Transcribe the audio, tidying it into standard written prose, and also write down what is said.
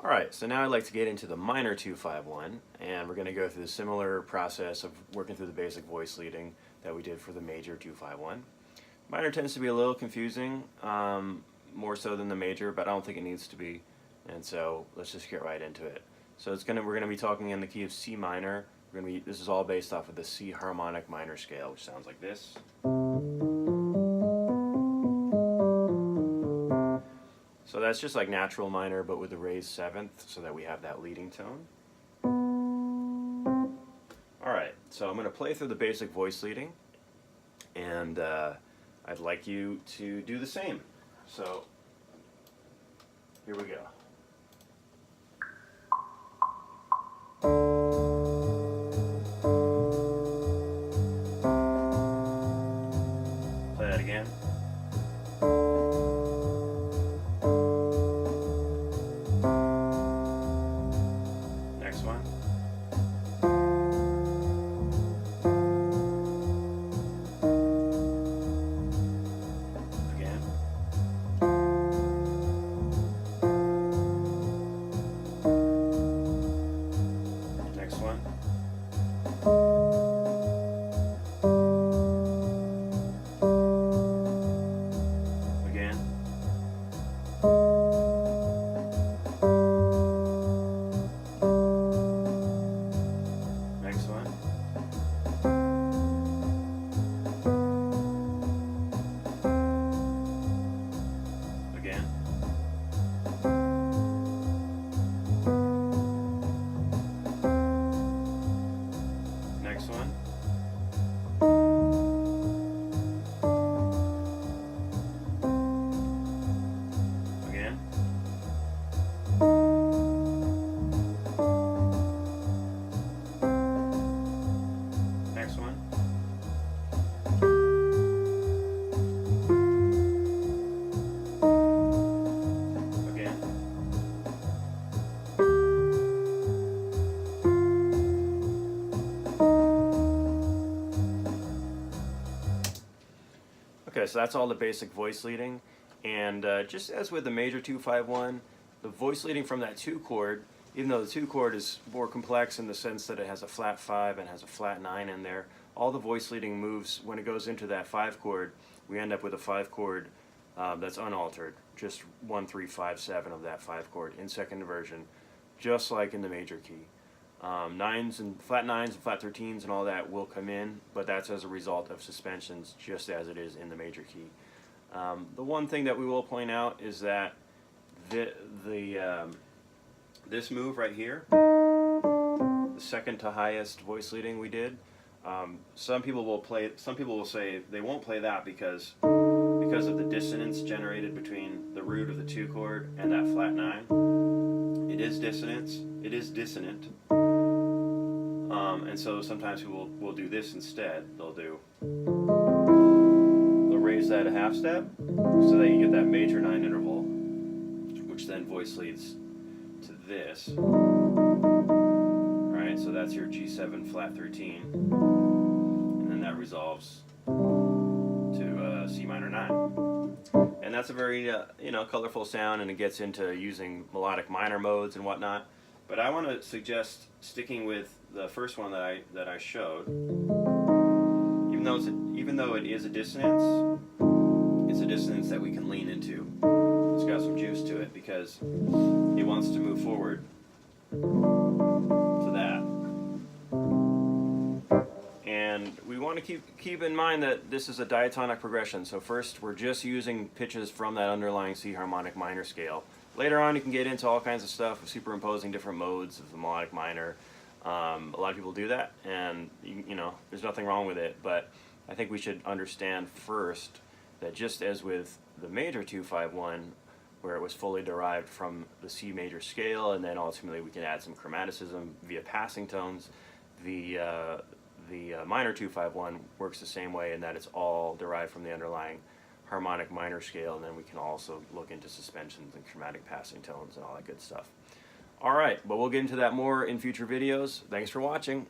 Alright, so now I'd like to get into the minor 2-5-1, and we're going to go through the similar process of working through the basic voice leading that we did for the major 2-5-1. Minor tends to be a little confusing, more so than the major, but I don't think it needs to be, and so let's just get right into it. So we're going to be talking in the key of C minor. This is all based off of the C harmonic minor scale, which sounds like this. So that's just like natural minor, but with a raised seventh, so that we have that leading tone. Alright, so I'm going to play through the basic voice leading, and I'd like you to do the same. So, here we go. Play that again. Next one. Again. Next one. Again. Next one. Again. Next one. Again. Next one. Again. Okay, so that's all the basic voice leading, and just as with the major 2-5-1, the voice leading from that 2 chord, even though the 2 chord is more complex in the sense that it has a flat 5 and has a flat 9 in there, all the voice leading moves, when it goes into that 5 chord, we end up with a 5 chord that's unaltered, just 1, 3, 5, 7 of that 5 chord in second inversion, just like in the major key. Nines and flat 13s and all that will come in, but that's as a result of suspensions, just as it is in the major key. The one thing that we will point out is that this move right here, the second to highest voice leading we did, some people will say they won't play that because of the dissonance generated between the root of the 2 chord and that flat 9. It is dissonance. It is dissonant. And so sometimes people will do this instead. They'll raise that a half step so that you get that major 9 interval, which then voice leads to this. Alright, so that's your G7 flat 13. And then that resolves to C minor 9. And that's a very colorful sound, and it gets into using melodic minor modes and whatnot. But I want to suggest sticking with the first one that I showed. Even though it is a dissonance, it's a dissonance that we can lean into. It's got some juice to it because it wants to move forward to that. And we want to keep in mind that this is a diatonic progression. So first we're just using pitches from that underlying C harmonic minor scale. Later on you can get into all kinds of stuff of superimposing different modes of the melodic minor. A lot of people do that, and there's nothing wrong with it, but I think we should understand first that just as with the major 2-5-1, where it was fully derived from the C major scale, and then ultimately we can add some chromaticism via passing tones, the minor 2-5-1 works the same way in that it's all derived from the underlying harmonic minor scale, and then we can also look into suspensions and chromatic passing tones and all that good stuff. Alright, but we'll get into that more in future videos. Thanks for watching.